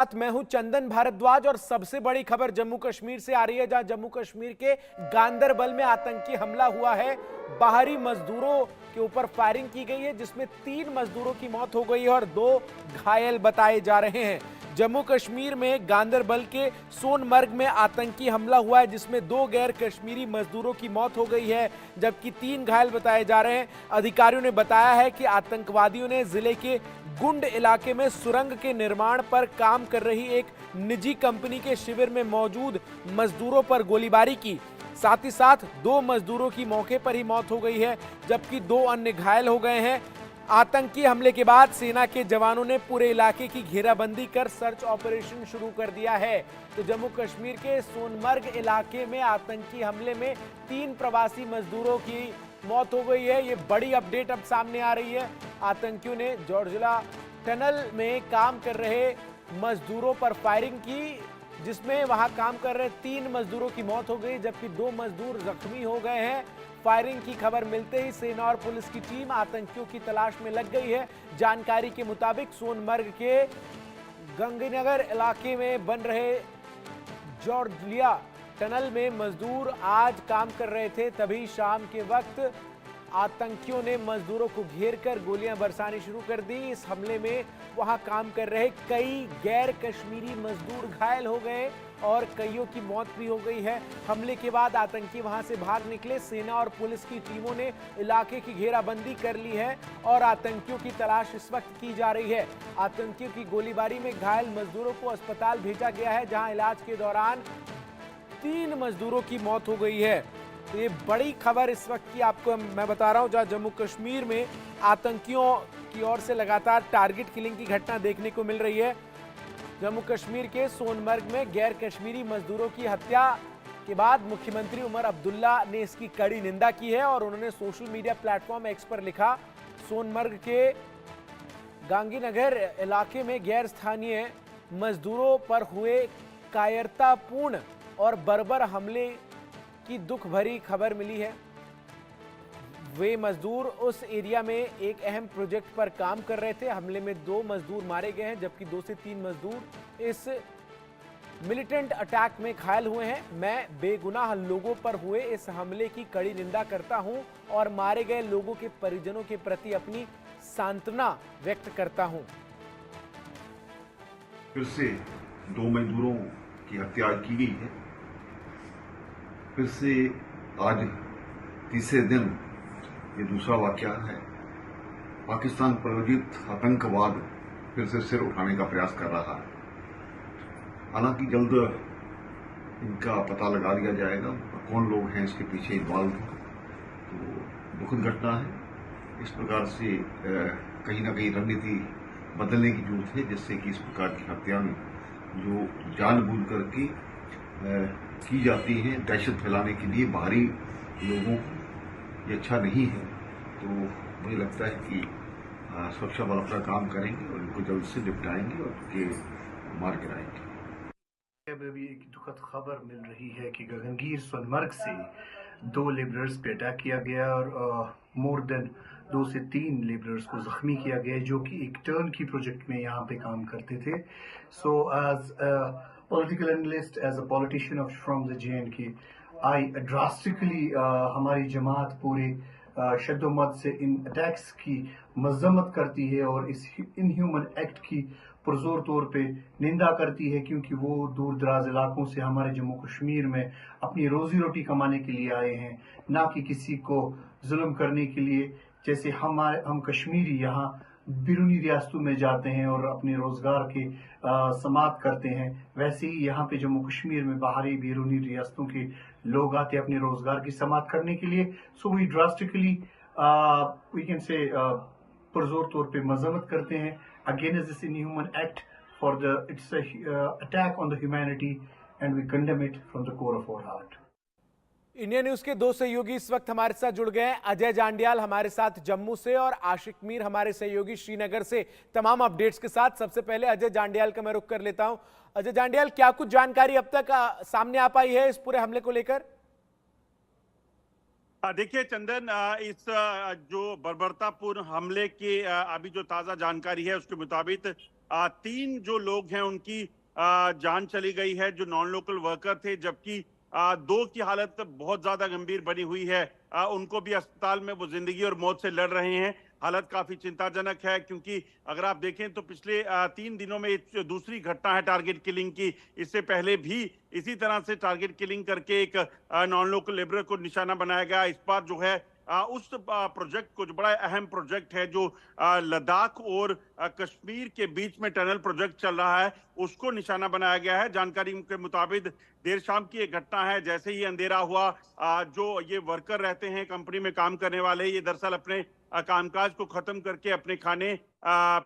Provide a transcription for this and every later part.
मैं हूं चंदन भारद्वाज और सबसे बड़ी खबर जम्मू कश्मीर से आ रही है, जहां जम्मू कश्मीर के गांदरबल में आतंकी हमला हुआ है। बाहरी मजदूरों के ऊपर फायरिंग की गई है, जिसमें 3 मजदूरों की मौत हो गई है और 2 घायल बताए जा रहे हैं। जम्मू कश्मीर में गांदरबल के सोनमर्ग में आतंकी हमला हुआ है, जिसमें 2 गैर कश्मीरी मजदूरों की मौत हो गई है, जबकि 3 घायल बताए जा रहे हैं। अधिकारियों ने बताया है कि आतंकवादियों ने जिले के गुंड इलाके में सुरंग के निर्माण पर काम कर रही एक निजी कंपनी के शिविर में मौजूद मजदूरों पर गोलीबारी की। साथ ही साथ 2 मजदूरों की मौके पर ही मौत हो गई है, जबकि 2 अन्य घायल हो गए हैं। आतंकी हमले के बाद सेना के जवानों ने पूरे इलाके की घेराबंदी कर सर्च ऑपरेशन शुरू कर दिया है। तो जम्मू कश्मीर के सोनमर्ग इलाके में आतंकी हमले में 3 प्रवासी मजदूरों की मौत हो गई है। ये बड़ी अपडेट अब सामने आ रही है। आतंकियों ने जॉर्जिला टनल में काम कर रहे मजदूरों पर फायरिंग की, जिसमें वहां काम कर रहे 3 मजदूरों की मौत हो गई, जबकि 2 मजदूर जख्मी हो गए हैं। फायरिंग की खबर मिलते ही सेना और पुलिस की टीम आतंकियों की तलाश में लग गई है। जानकारी के मुताबिक सोनमर्ग के गंगनगर इलाके में बन रहे जॉर्जिया टनल में मजदूर आज काम कर रहे थे, तभी शाम के वक्त आतंकियों ने मजदूरों को घेरकर गोलियां बरसानी शुरू कर दी। इस हमले में वहां काम कर रहे कई गैर कश्मीरी मजदूर घायल हो गए और कईयों की मौत भी हो गई है। हमले के बाद आतंकी वहां से भाग निकले। सेना और पुलिस की टीमों ने इलाके की घेराबंदी कर ली है और आतंकियों की तलाश इस वक्त की जा रही है। आतंकियों की गोलीबारी में घायल मजदूरों को अस्पताल भेजा गया है, जहां इलाज के दौरान 3 मजदूरों की मौत हो गई है। तो ये बड़ी खबर इस वक्त की आपको मैं बता रहा हूं, जहां जम्मू कश्मीर में आतंकियों की ओर से लगातार टारगेट किलिंग की घटना देखने को मिल रही है। जम्मू कश्मीर के सोनमर्ग में गैर कश्मीरी मजदूरों की हत्या के बाद मुख्यमंत्री उमर अब्दुल्ला ने इसकी कड़ी निंदा की है और उन्होंने सोशल मीडिया प्लेटफॉर्म एक्स पर लिखा, सोनमर्ग के गांगीनगर इलाके में गैर स्थानीय मजदूरों पर हुए कायरतापूर्ण और बर्बर हमले की दुख भरी खबर मिली है। वे मजदूर उस एरिया में एक अहम प्रोजेक्ट पर काम कर रहे थे। हमले में 2 मजदूर मारे गए हैं, जबकि 2 से 3 मजदूर इस मिलिटेंट अटैक में घायल हुए हैं। मैं बेगुनाह लोगों पर हुए इस हमले की कड़ी निंदा करता हूं और मारे गए लोगों के परिजनों के प्रति अपनी सांत्वना व्यक्त करता हूं। फिर से 2 मजदूरों की हत्या की गई है। फिर से आज तीसरे दिन ये दूसरा वाकया है। पाकिस्तान प्रायोजित आतंकवाद फिर से सिर उठाने का प्रयास कर रहा है। हालांकि जल्द इनका पता लगा लिया जाएगा, कौन लोग हैं इसके पीछे इन्वॉल्व हैं। तो दुखद घटना है। इस प्रकार से कहीं ना कहीं रणनीति बदलने की जरूरत है, जिससे कि इस प्रकार की हत्या में जो जानबूझ करके की जाती है दहशत फैलाने के लिए बाहरी लोगों को, ये अच्छा नहीं है। तो मुझे लगता है कि सुरक्षा बल अपना काम करेंगे और इनको जल्द से निपटाएंगे और उनके मार गिराएंगे। में भी एक दुखद खबर मिल रही है कि गगनगीर सोनमर्ग से 2 लेबरर्स पे अटैक किया गया और मोर देन 2 से 3 लेबरर्स को जख्मी किया गया, जो कि एक टर्न की प्रोजेक्ट में यहाँ पे काम करते थे। So as political analyst, as a politician from the JNK, I drastically हमारी जमात पूरे शद्दोमत से इन अटैक्स की मजम्मत करती है और इस इनह्यूमन एक्ट की पुरजोर तौर पे निंदा करती है, क्योंकि वो दूर दराज इलाकों से हमारे जम्मू कश्मीर में अपनी रोजी रोटी कमाने के लिए आए हैं, ना कि किसी को जुल्म करने के लिए। जैसे हम कश्मीरी यहाँ बिरूनी रियासतों में जाते हैं और अपने रोजगार की समात करते हैं, वैसे ही यहाँ पे जम्मू कश्मीर में बाहरी बिरूनी रियासतों के लोग आते हैं अपने रोजगार की समात करने के लिए। So we drastically we can say पुरजोर तौर पे मजम्मत करते हैं against this inhuman act for the its attack on the humanity and we condemn it from the core of our heart. India news के 2 सहयोगी इस वक्त हमारे साथ जुड़ गए हैं। अजय जांडियाल हमारे साथ जम्मू से और आशिक मीर हमारे सहयोगी श्रीनगर से, तमाम अपडेट्स के साथ। सबसे पहले अजय जांडियाल का मैं रुख कर लेता हूं। अजय जांडियाल, क्या कुछ जानकारी अब तक सामने आ पाई है इस पूरे हमले को लेकर? देखिए चंदन, इस जो बर्बरतापूर्ण हमले की अभी जो ताजा जानकारी है उसके मुताबिक तीन जो लोग हैं उनकी जान चली गई है, जो नॉन लोकल वर्कर थे, जबकि दो की हालत बहुत ज्यादा गंभीर बनी हुई है। उनको भी अस्पताल में वो जिंदगी और मौत से लड़ रहे हैं। हालत काफी चिंताजनक है, क्योंकि अगर आप देखें तो पिछले 3 दिनों में जो दूसरी घटना है टारगेट किलिंग की, इससे पहले भी इसी तरह से टारगेट किलिंग करके एक नॉन लोकल लेबर को निशाना बनाया गया। इस बार जो है उस प्रोजेक्ट को, जो बड़ा अहम प्रोजेक्ट है, जो लद्दाख और कश्मीर के बीच में टनल प्रोजेक्ट चल रहा है, उसको निशाना बनाया गया है। जानकारी के मुताबिक देर शाम की एक घटना है। जैसे ही अंधेरा हुआ, जो ये वर्कर रहते हैं कंपनी में काम करने वाले, ये दरअसल अपने कामकाज को खत्म करके अपने खाने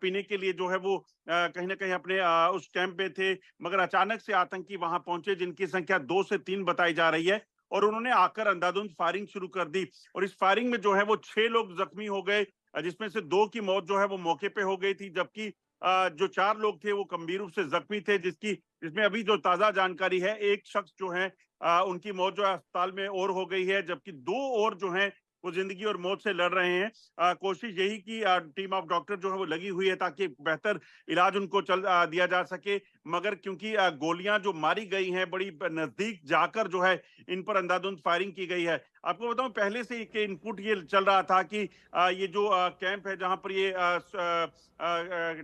पीने के लिए जो है वो कहीं ना कहीं अपने उस कैंप में थे, मगर अचानक से आतंकी वहां पहुंचे, जिनकी संख्या 2 से 3 बताई जा रही है, और उन्होंने आकर अंधाधुंध फायरिंग शुरू कर दी। और इस फायरिंग में जो है वो 6 लोग जख्मी हो गए, जिसमें से 2 की मौत जो है वो मौके पे हो गई थी, जबकि जो 4 लोग थे वो गंभीर रूप से जख्मी थे, जिसमें अभी जो ताजा जानकारी है, एक शख्स जो है उनकी मौत जो है अस्पताल में और हो गई है, जबकि 2 और जो हैं वो जिंदगी और मौत से लड़ रहे हैं। कोशिश यही की टीम ऑफ डॉक्टर जो है वो लगी हुई है ताकि बेहतर इलाज उनको दिया जा सके, मगर क्योंकि गोलियां जो मारी गई हैं बड़ी नजदीक जाकर जो है इन पर अंधाधुंध फायरिंग की गई है। आपको बताऊं, पहले से एक इनपुट ये चल रहा था कि ये जो कैंप है जहां पर ये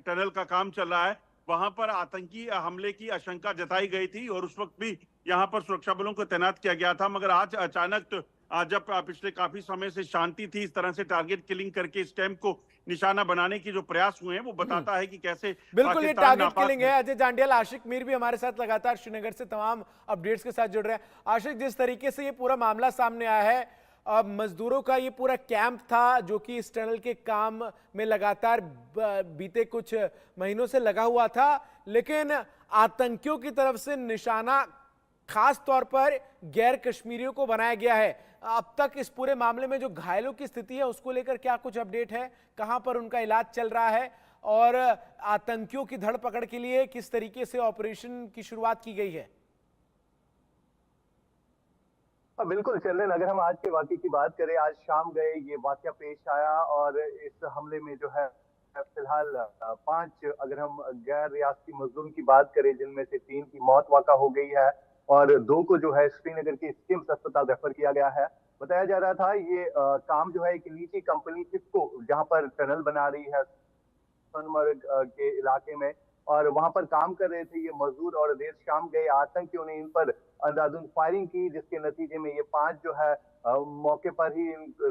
टनल का काम चल रहा है, वहां पर आतंकी हमले की आशंका जताई गई थी, और उस वक्त भी यहाँ पर सुरक्षा बलों को तैनात किया गया था। मगर आज अचानक जब पिछले काफी समय से शांति थी, इस तरह से टारगेट किलिंग करके इस कैंप को निशाना बनाने की जो प्रयास हुए हैं, वो बताता है कि कैसे बिल्कुल ये पाकिस्तान टारगेट नापाक किलिंग है। अजय जांडियाल, आशिक मीर भी हमारे साथ लगातार श्रीनगर से तमाम अपडेट्स के साथ जुड़ रहे हैं। आशिक, जिस तरीके से ये पूरा मामला सामने आया है, मजदूरों का ये पूरा कैंप था जो कि इस टनल के काम में लगातार बीते कुछ महीनों से लगा हुआ था, लेकिन आतंकियों की तरफ से निशाना खास तौर पर गैर कश्मीरियों को बनाया गया है। अब तक इस पूरे मामले में जो घायलों की स्थिति है उसको लेकर क्या कुछ अपडेट है, कहां पर उनका इलाज चल रहा है, और आतंकियों की धड़ पकड़ के लिए किस तरीके से ऑपरेशन की शुरुआत की गई है? बिल्कुल चंदन, अगर हम आज के वाकये की बात करें, आज शाम गए ये वाकया पेश आया, और इस हमले में जो है फिलहाल 5 अगर हम गैर रियासती मजदूरों की बात करें, जिनमें से 3 की मौत वाक़ा हो गई है और 2 को जो है श्रीनगर के स्किम्स अस्पताल रेफर किया गया है। बताया जा रहा था ये काम जो है एक निजी कंपनी इफ्को, जहां पर टनल बना रही है सोनमर्ग के इलाके में, और वहां पर काम कर रहे थे ये मजदूर, और देर शाम गए आतंकियों ने इन पर अंधाधुंध फायरिंग की, जिसके नतीजे में ये 5 जो है मौके पर ही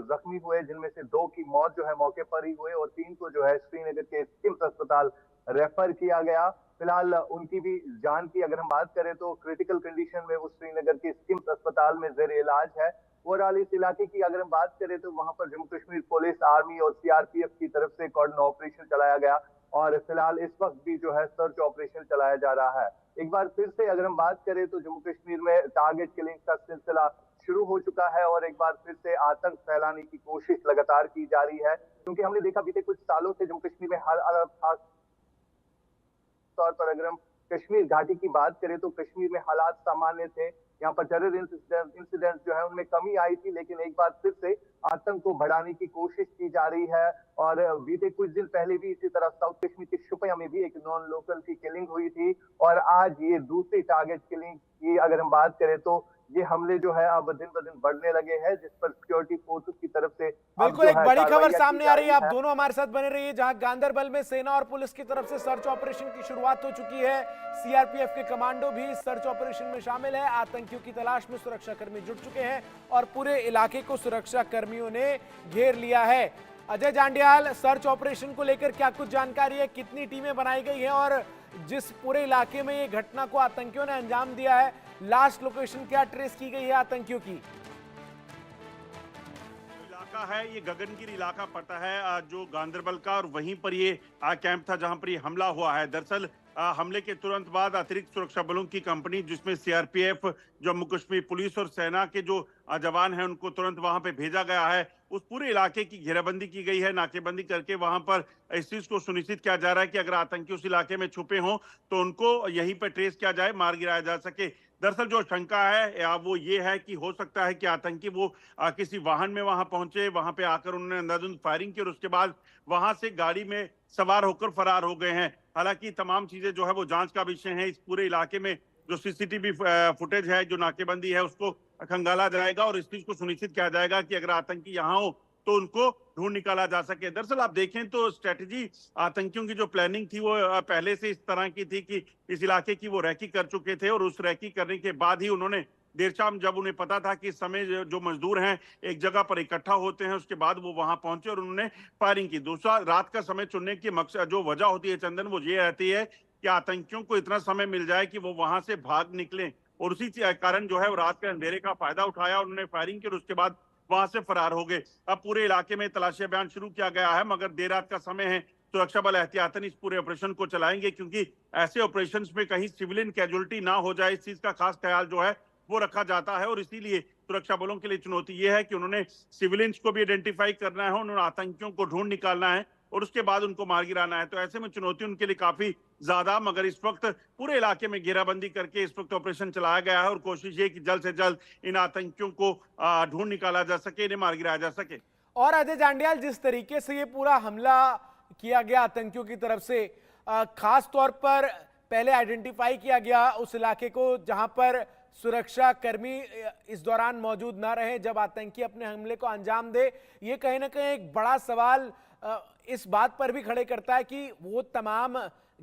जख्मी हुए, जिनमें से 2 की मौत जो है मौके पर ही हुए, और 3 को जो है श्रीनगर के स्किम्स अस्पताल रेफर किया गया। फिलहाल उनकी भी जान की अगर हम बात करें तो क्रिटिकल कंडीशन में वो श्रीनगर के स्किम्स अस्पताल में जेर इलाज है। ओवरऑल इस इलाके की अगर हम बात करें तो वहां पर जम्मू कश्मीर पुलिस, आर्मी और सीआरपीएफ की तरफ से कॉर्डन ऑपरेशन चलाया गया, और फिलहाल इस वक्त भी जो है सर्च ऑपरेशन चलाया जा रहा है। एक बार फिर से अगर हम बात करें तो जम्मू कश्मीर में टारगेट किलिंग का सिलसिला शुरू हो चुका है, और एक बार फिर से आतंक फैलाने की कोशिश लगातार की जा रही है, क्योंकि हमने देखा बीते कुछ सालों से जम्मू कश्मीर में खास तौर पर अगर हम कश्मीर घाटी की बात करें तो कश्मीर में हालात सामान्य थे। यहाँ पर टेरर इंसिडेंट जो है उनमें कमी आई थी, लेकिन एक बार फिर से आतंक को बढ़ाने की कोशिश की जा रही है। और बीते कुछ दिन पहले भी इसी तरह साउथ कश्मीर के शुपिया में भी एक नॉन लोकल की किलिंग हुई थी, और आज ये दूसरी टारगेट किलिंग की अगर हम बात करें तो ये हमले जो है अब दिन ब दिन बढ़ने लगे हैं, जिस पर सिक्योरिटी फोर्सेस की तरफ से बिल्कुल एक बड़ी खबर सामने आ रही है। आप दोनों हमारे साथ बने रहिए। जहां गांदरबल में सेना और पुलिस की तरफ से सर्च ऑपरेशन की शुरुआत हो चुकी है, सीआरपीएफ के कमांडो भी सर्च ऑपरेशन में शामिल है। आतंकियों की तलाश में सुरक्षा कर्मी जुट चुके हैं और पूरे इलाके को सुरक्षा कर्मियों ने घेर लिया है। अजय जांडियाल, सर्च ऑपरेशन को लेकर क्या कुछ जानकारी है, कितनी टीमें बनाई गई हैं, और जिस पूरे इलाके में ये घटना को आतंकियों ने अंजाम दिया है, लास्ट लोकेशन क्या ट्रेस की गई है आतंकियों की? इलाका है ये गगनगिरी इलाका पड़ता है जो गांदरबल का, और वहीं पर ये कैंप था जहां पर ये हमला हुआ है। दरअसल हमले के तुरंत बाद अतिरिक्त सुरक्षा बलों की कंपनी, जिसमें सीआरपीएफ, जम्मू कश्मीर पुलिस और सेना के जो जवान हैं उनको तुरंत वहां पे भेजा गया है। उस पूरे इलाके की घेराबंदी की गई है, नाकेबंदी करके वहां पर इस चीज को सुनिश्चित किया जा रहा है कि अगर आतंकी उस इलाके में छुपे हों तो उनको यहीं पर ट्रेस किया जाए, मार गिराया जा सके। दरअसल जो शंका है वो ये है कि हो सकता है कि आतंकी वो किसी वाहन में वहां पहुंचे, वहां पे आकर उन्होंने अंधाधुंध फायरिंग की और उसके बाद वहां से गाड़ी में सवार होकर फरार हो गए हैं। हालांकि तमाम चीजें जो है वो जांच का विषय है। इस पूरे इलाके में जो सीसीटीवी फुटेज है, जो नाकेबंदी है, उसको खंगाला जाएगा और इस चीज को सुनिश्चित किया जाएगा कि अगर आतंकी यहाँ हो तो उनको ढूंढ निकाला जा सके। दरअसल आप देखें तो स्ट्रेटजी आतंकियों की जो प्लानिंग थी वो पहले से इस तरह की थी कि इस इलाके की वो रैकी कर चुके थे और उस रैकी करने के बाद ही उन्होंने देर शाम, जब उन्हें पता था कि इस समय जो मजदूर हैं एक जगह पर इकट्ठा होते हैं, उसके बाद वो वहां पहुंचे और उन्होंने फायरिंग की। दूसरा, रात का समय चुनने की मकसद जो वजह होती है चंदन, वो ये रहती है कि आतंकियों को इतना समय मिल जाए कि वो वहां से भाग निकलें और उसी कारण जो है वो रात के अंधेरे का फायदा उठाया, उन्होंने फायरिंग की और उसके बाद वहां से फरार हो गए। अब पूरे इलाके में तलाशी अभियान शुरू किया गया है, मगर देर रात का समय है, सुरक्षा बल एहतियातन इस पूरे ऑपरेशन को चलाएंगे क्योंकि ऐसे ऑपरेशंस में कहीं सिविलियन कैजुअलिटी ना हो जाए, इस चीज का खास ख्याल जो है वो रखा जाता है। और इसीलिए सुरक्षा बलों के लिए चुनौती ये है कि उन्होंने सिविलियंस को भी आइडेंटिफाई करना है, उन्होंने आतंकियों को ढूंढ निकालना है और उसके बाद उनको मार गिराना है। तो ऐसे में चुनौती उनके लिए काफी ज्यादा, मगर इस वक्त पूरे इलाके में घेराबंदी करके इस वक्त ऑपरेशन चलाया गया है और कोशिश ये कि जल्द से जल्द इन आतंकियों को ढूंढ निकाला जा सके, इन्हें मार गिराया जा सके। और अजय जांडियाल, जिस तरीके से ये पूरा हमला किया गया आतंकियों की तरफ से, खास तौर पर पहले आइडेंटिफाई किया गया उस इलाके को जहां पर सुरक्षा कर्मी इस दौरान मौजूद ना रहे जब आतंकी अपने हमले को अंजाम दे, ये कहीं ना कहीं एक बड़ा सवाल इस बात पर भी खड़े करता है कि वो तमाम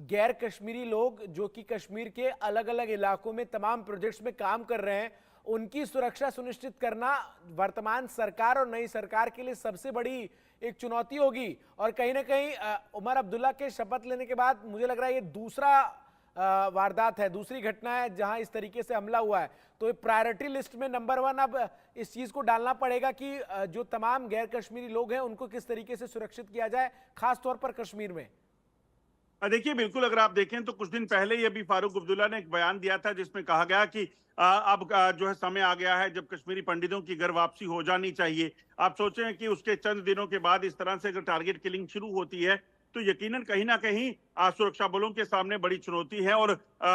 गैर कश्मीरी लोग जो कि कश्मीर के अलग अलग इलाकों में तमाम प्रोजेक्ट्स में काम कर रहे हैं, उनकी सुरक्षा सुनिश्चित करना वर्तमान सरकार और नई सरकार के लिए सबसे बड़ी एक चुनौती होगी। और कहीं ना कहीं उमर अब्दुल्ला के शपथ लेने के बाद मुझे लग रहा है ये दूसरा वारदात है, दूसरी घटना है जहां इस तरीके से हमला हुआ है। तो प्रायोरिटी लिस्ट में नंबर 1 अब इस चीज को डालना पड़ेगा कि जो तमाम गैर कश्मीरी लोग हैं उनको किस तरीके से सुरक्षित किया जाए, खास तौर पर कश्मीर में। देखिए, बिल्कुल, अगर आप देखें तो कुछ दिन पहले ही अभी फारूक अब्दुल्ला ने एक बयान दिया था जिसमें कहा गया कि अब जो है समय आ गया है जब कश्मीरी पंडितों की घर वापसी हो जानी चाहिए। आप सोचें कि उसके चंद दिनों के बाद इस तरह से अगर टारगेट किलिंग शुरू होती है तो यकीनन कहीं ना कहीं सुरक्षा बलों के सामने बड़ी चुनौती है और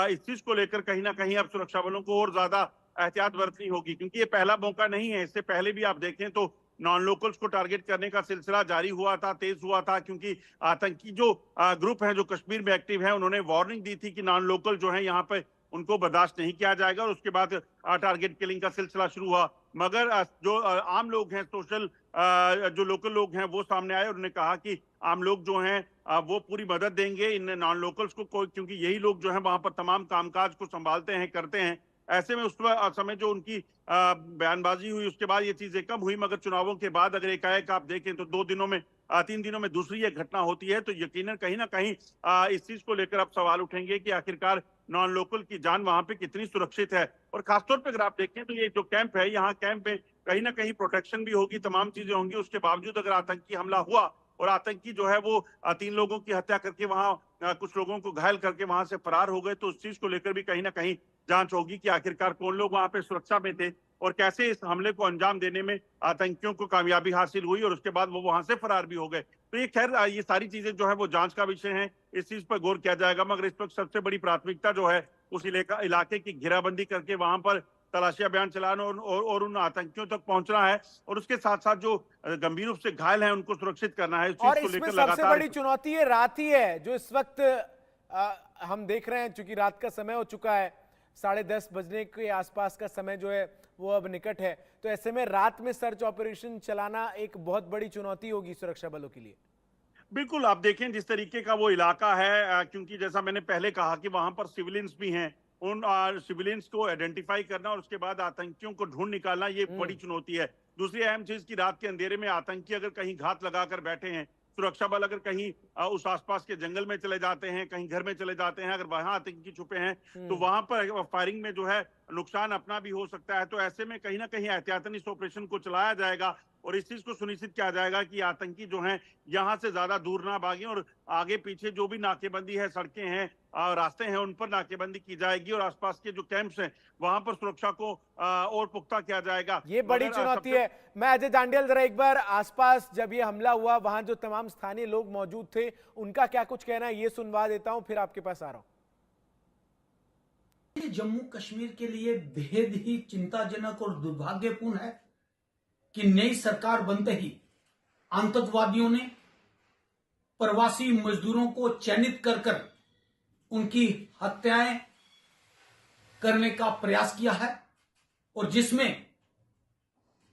इस चीज को लेकर कहीं ना कहीं अब सुरक्षा बलों को और ज्यादा एहतियात बरतनी होगी क्योंकि ये पहला मौका नहीं है। इससे पहले भी आप देखें तो नॉन लोकल्स को टारगेट करने का सिलसिला जारी हुआ था, तेज हुआ था, क्योंकि आतंकी जो ग्रुप हैं जो कश्मीर में एक्टिव हैं, उन्होंने वार्निंग दी थी कि नॉन लोकल जो है यहाँ पे उनको बर्दाश्त नहीं किया जाएगा और उसके बाद टारगेट किलिंग का सिलसिला शुरू हुआ। मगर जो आम लोग हैं, सोशल जो लोकल लोग हैं, वो सामने आए और उन्होंने कहा कि आम लोग जो हैं वो पूरी मदद देंगे इन नॉन लोकल्स को, क्योंकि यही लोग जो है वहां पर तमाम कामकाज को संभालते हैं, करते हैं। ऐसे में उस समय जो उनकी बयानबाजी हुई उसके बाद ये चीजें कम हुई, मगर चुनावों के बाद अगर एकाएक आप देखें तो 3 दिनों में दूसरी एक घटना होती है तो यकीनन कहीं ना कहीं इस चीज को लेकर अब सवाल उठेंगे कि आखिरकार नॉन लोकल की जान वहां पे कितनी सुरक्षित है। और खासतौर पर अगर आप देखें तो ये जो कैंप है, यहाँ कैंप में कहीं ना कहीं प्रोटेक्शन भी होगी, तमाम चीजें होंगी। उसके बावजूद अगर आतंकी हमला हुआ और आतंकी जो है वो 3 लोगों की हत्या करके वहां कुछ लोगों को घायल करके वहां से फरार हो गए, तो उस चीज को लेकर भी कहीं ना कहीं जांच होगी कि आखिरकार कौन लोग वहां पे सुरक्षा में थे और कैसे इस हमले को अंजाम देने में आतंकियों को कामयाबी हासिल हुई और उसके बाद वो वहां से फरार भी हो गए। तो ये खैर ये सारी चीजें जो है वो जांच का विषय है, इस चीज पर गौर किया जाएगा। मगर इस वक्त सबसे बड़ी प्राथमिकता जो है उस इलाके की घेराबंदी करके वहां पर तलाशी अभियान चलाना और उन आतंकियों तक पहुंचना है और उसके साथ साथ जो गंभीर रूप से घायल हैं उनको सुरक्षित करना है। और इसमें सबसे बड़ी चुनौती ये रात ही है, जो इस वक्त हम देख रहे हैं, चूंकि रात का समय हो चुका है, 10:30 बजने के आसपास का समय जो है वो अब निकट है, तो ऐसे में रात में सर्च ऑपरेशन चलाना एक बहुत बड़ी चुनौती होगी सुरक्षा बलों के लिए। बिल्कुल, आप देखें जिस तरीके का वो इलाका है, क्योंकि जैसा मैंने पहले कहा कि वहां पर सिविलियंस भी हैं, उन सिविलियंस को आइडेंटिफाई करना और उसके बाद आतंकियों को ढूंढ निकालना ये बड़ी चुनौती है। दूसरी अहम चीज की रात के अंधेरे में आतंकी अगर कहीं घात लगाकर बैठे हैं, सुरक्षा बल अगर कहीं उस आसपास के जंगल में चले जाते हैं, कहीं घर में चले जाते हैं, अगर वहां आतंकी छुपे हैं तो वहां पर फायरिंग में जो है नुकसान अपना भी हो सकता है। तो ऐसे में कहीं ना कहीं एहतियातन इस ऑपरेशन को चलाया जाएगा और इस चीज को सुनिश्चित किया जाएगा कि आतंकी जो हैं यहां से ज्यादा दूर ना भागें और आगे पीछे जो भी नाकेबंदी है, सड़कें हैं और रास्ते हैं, उन पर नाकेबंदी की जाएगी और आसपास के जो कैंप्स हैं वहां पर सुरक्षा को और पुख्ता किया जाएगा। ये बड़ी चुनौती है। मैं अजय जांडियल जरा एक बार आसपास जब ये हमला हुआ वहां जो तमाम स्थानीय लोग मौजूद थे उनका क्या कुछ कहना है ये सुनवा देता हूं, फिर आपके पास आ रहा हूं। जम्मू कश्मीर के लिए बेहद ही चिंताजनक और दुर्भाग्यपूर्ण है कि नई सरकार बनते ही आतंकवादियों ने प्रवासी मजदूरों को चयनित कर उनकी हत्याएं करने का प्रयास किया है और जिसमें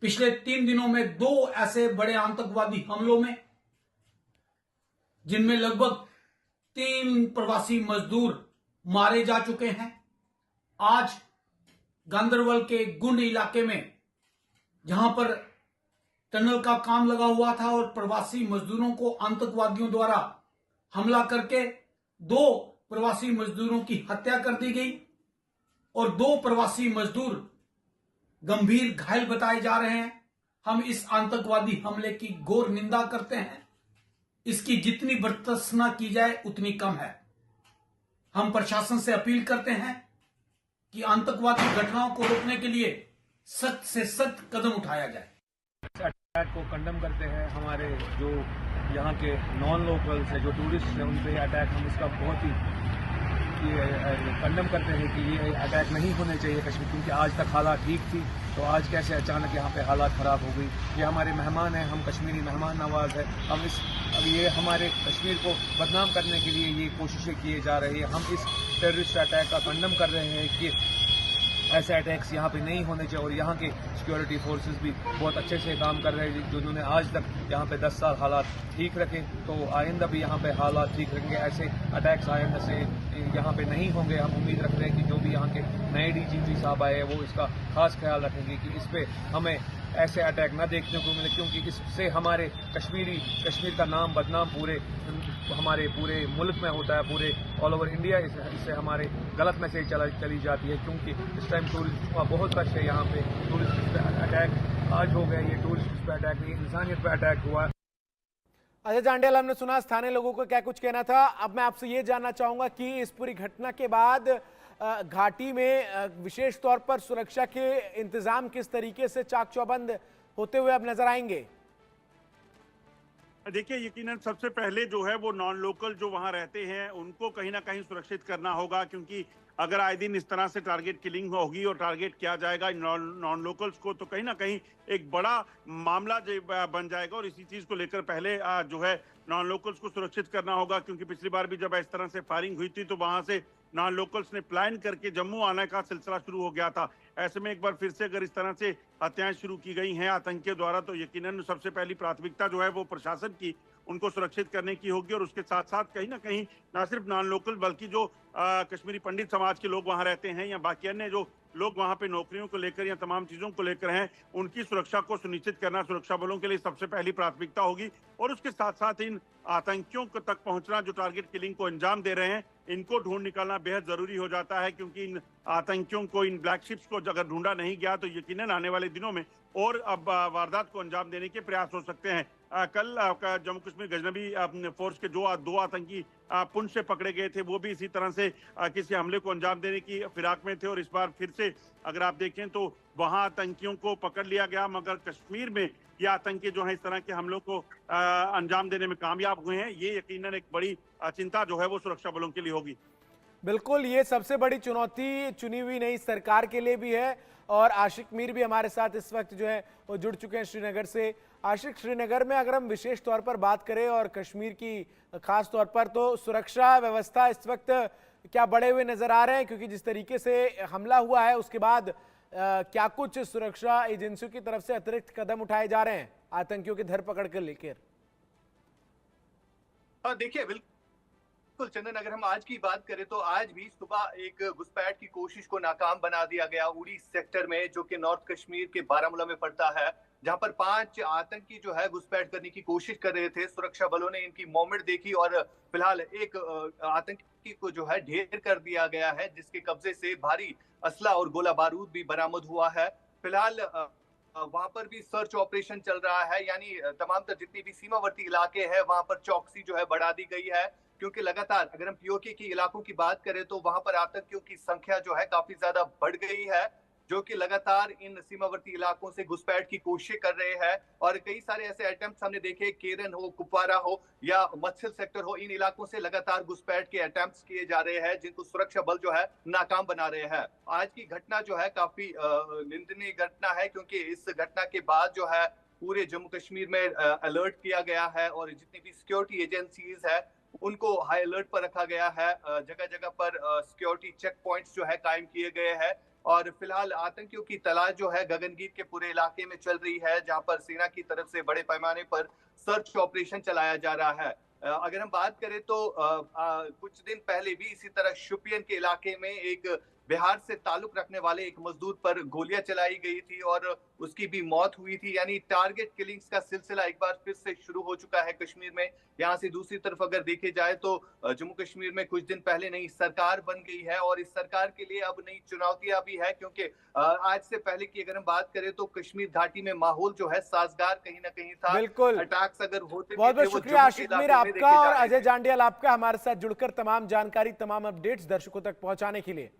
पिछले 3 दिनों में 2 ऐसे बड़े आतंकवादी हमलों में जिनमें लगभग 3 प्रवासी मजदूर मारे जा चुके हैं। आज गांदरबल के गुंड इलाके में जहां पर टनल का काम लगा हुआ था और प्रवासी मजदूरों को आतंकवादियों द्वारा हमला करके 2 प्रवासी मजदूरों की हत्या कर दी गई और 2 प्रवासी मजदूर गंभीर घायल बताए जा रहे हैं। हम इस आतंकवादी हमले की घोर निंदा करते हैं। इसकी जितनी भर्त्सना की जाए उतनी कम है। हम प्रशासन से अपील करते हैं कि आतंकवादी घटनाओं को रोकने के लिए सख्त से सख्त कदम उठाया जाए। अटैक को कंडम करते हैं। हमारे जो यहाँ के नॉन लोकल्स है, जो टूरिस्ट हैं, उन पे अटैक हम इसका बहुत ही कंडम करते हैं कि ये अटैक नहीं होने चाहिए कश्मीर, क्योंकि आज तक हालात ठीक थी तो आज कैसे अचानक यहाँ पे हालात ख़राब हो गई। ये हमारे मेहमान हैं, हम कश्मीरी मेहमान नवाज है। अब ये हमारे कश्मीर को बदनाम करने के लिए ये कोशिशें किए जा रही है। हम इस टेररिस्ट अटैक का कंडम कर रहे हैं कि ऐसे अटैक्स यहाँ पे नहीं होने चाहिए और यहाँ के सिक्योरिटी फोर्सेस भी बहुत अच्छे से काम कर रहे हैं, जिन्होंने आज तक यहाँ पे 10 साल हालात ठीक रखे, तो आइंदा भी यहाँ पे हालात ठीक रखेंगे। ऐसे अटैक्स आइंदा से यहाँ पे नहीं होंगे। हम उम्मीद रखते हैं कि जो भी यहाँ के नए डीजीपी साहब आए वो इसका खास ख्याल रखेंगे कि इस पर हमें ऐसे अटैक ना देखने को मिले, क्योंकि इससे हमारे कश्मीर का नाम बदनाम हमारे पूरे मुल्क में होता है, पूरे ऑल ओवर इंडिया इससे हमारे गलत मैसेज चली जाती है। क्योंकि इस टाइम टूरिस्ट का बहुत रश है यहाँ पे। टूरिस्ट पे अटैक आज हो गया, ये टूरिस्ट पे अटैक नहीं, इंसानियत पे अटैक हुआ है। अजय जांडियल, हमने सुना स्थानीय लोगों को क्या कुछ कहना था। अब मैं आपसे ये जानना चाहूंगा कि इस पूरी घटना के बाद घाटी में विशेष तौर पर सुरक्षा के इंतजाम किस तरीके से चाक चौबंद होते हुए अब नजर आएंगे? देखिए, यकीनन सबसे पहले जो है वो नॉन लोकल जो वहां रहते हैं उनको कहीं ना कहीं सुरक्षित करना होगा, क्योंकि अगर आए दिन इस तरह से टारगेट किलिंग होगी और टारगेट किया जाएगा नॉन लोकल्स को, तो कहीं ना कहीं एक बड़ा मामला बन जाएगा। और इसी चीज को लेकर पहले जो है नॉन लोकल्स को सुरक्षित करना होगा, क्योंकि पिछली बार भी जब इस तरह से फायरिंग हुई थी तो वहां से नॉन लोकल्स ने प्लान करके जम्मू आने का सिलसिला शुरू हो गया था। ऐसे में एक बार फिर से अगर इस तरह से हत्याएं शुरू की गई हैं आतंकियों द्वारा, तो यकीनन सबसे पहली प्राथमिकता जो है वो प्रशासन की उनको सुरक्षित करने की होगी। और उसके साथ साथ कहीं ना कहीं ना सिर्फ नॉन लोकल बल्कि जो कश्मीरी पंडित समाज के लोग वहां रहते हैं या बाकी अन्य जो लोग वहां पे नौकरियों को लेकर या तमाम चीजों को लेकर हैं, उनकी सुरक्षा को सुनिश्चित करना सुरक्षा बलों के लिए सबसे पहली प्राथमिकता होगी। और उसके साथ साथ इन आतंकियों तक पहुंचना जो टारगेट किलिंग को अंजाम दे रहे हैं, इनको ढूंढ निकालना बेहद जरूरी हो जाता है, क्योंकि इन आतंकियों को, इन ब्लैक शिप्स को अगर ढूंढा नहीं गया तो यकीनन आने वाले दिनों में और अब वारदात को अंजाम देने के प्रयास हो सकते हैं। कल जम्मू कश्मीर गजनबी फोर्स के जो 2 आतंकी पुंछ से पकड़े गए थे, वो भी इसी तरह से किसी हमले को अंजाम देने की फिराक में थे। और इस बार फिर से अगर आप देखें तो वहां आतंकियों को पकड़ लिया गया, मगर कश्मीर में ये आतंकी जो है इस तरह के हमलों को अंजाम देने में कामयाब हुए हैं। ये यकीनन एक बड़ी चिंता जो है वो सुरक्षा बलों के लिए होगी। बिल्कुल, ये सबसे बड़ी चुनौती चुनी हुई नई सरकार के लिए भी है। और आशिक मीर भी हमारे साथ इस वक्त जो है वो जुड़ चुके हैं श्रीनगर से। आशिक, श्रीनगर में अगर हम विशेष तौर पर बात करें और कश्मीर की खास तौर पर, तो सुरक्षा व्यवस्था इस वक्त क्या बढ़े हुए नजर आ रहे हैं? क्योंकि जिस तरीके से हमला हुआ है उसके बाद क्या कुछ सुरक्षा एजेंसियों की तरफ से अतिरिक्त कदम उठाए जा रहे हैं आतंकियों की धरपकड़ को लेकर? देखिए, बिल्कुल चंदन, अगर हम आज की बात करें तो आज भी सुबह एक घुसपैठ की कोशिश को नाकाम बना दिया गया उड़ी सेक्टर में, जो कि नॉर्थ कश्मीर के बारामूला में पड़ता है, जहां पर 5 आतंकी जो है घुसपैठ करने की कोशिश कर रहे थे। सुरक्षा बलों ने इनकी मूवमेंट देखी और फिलहाल एक आतंकी को जो है ढेर कर दिया गया है, जिसके कब्जे से भारी असला और गोला बारूद भी बरामद हुआ है। फिलहाल वहां पर भी सर्च ऑपरेशन चल रहा है, यानी तमाम जितनी भी सीमावर्ती इलाके हैं वहां पर चौकसी जो है बढ़ा दी गई है, क्योंकि लगातार अगर हम पीओके के इलाकों की बात करें तो वहां पर आतंकियों की संख्या जो है काफी ज्यादा बढ़ गई है, जो कि लगातार इन सीमावर्ती इलाकों से घुसपैठ की कोशिश कर रहे हैं। और कई सारे ऐसे अटेम्प्ट हमने देखे, केरन हो, कुपवारा हो या मत्स्य सेक्टर हो, इन इलाकों से लगातार घुसपैठ के अटेम्प्ट्स किए जा रहे हैं, जिनको सुरक्षा बल जो है नाकाम बना रहे हैं। आज की घटना जो है काफी निंदनीय घटना है, क्योंकि इस घटना के बाद जो है पूरे जम्मू कश्मीर में अलर्ट किया गया है और जितनी भी सिक्योरिटी एजेंसीज है उनको हाई अलर्ट पर रखा गया है। जगह जगह पर सिक्योरिटी चेक पॉइंट्स जो है कायम किए गए हैं और फिलहाल आतंकियों की तलाश जो है गगनगीर के पूरे इलाके में चल रही है, जहां पर सेना की तरफ से बड़े पैमाने पर सर्च ऑपरेशन चलाया जा रहा है। अगर हम बात करें तो कुछ दिन पहले भी इसी तरह शुपियन के इलाके में एक बिहार से ताल्लुक रखने वाले एक मजदूर पर गोलियां चलाई गई थी और उसकी भी मौत हुई थी। यानी टारगेट किलिंग्स का सिलसिला एक बार फिर से शुरू हो चुका है कश्मीर में। यहाँ से दूसरी तरफ अगर देखे जाए तो जम्मू कश्मीर में कुछ दिन पहले नई सरकार बन गई है और इस सरकार के लिए अब नई चुनौतियां भी है, क्योंकि आज से पहले की अगर हम बात करें तो कश्मीर घाटी में माहौल जो है साजगार कहीं ना कहीं था। बिल्कुल, अटैक्स अगर होते बहुत बहुत शुक्रिया आशिक मीर आपका और अजय जांडियाल आपका हमारे साथ जुड़कर तमाम जानकारी, तमाम अपडेट्स दर्शकों तक पहुंचाने के लिए।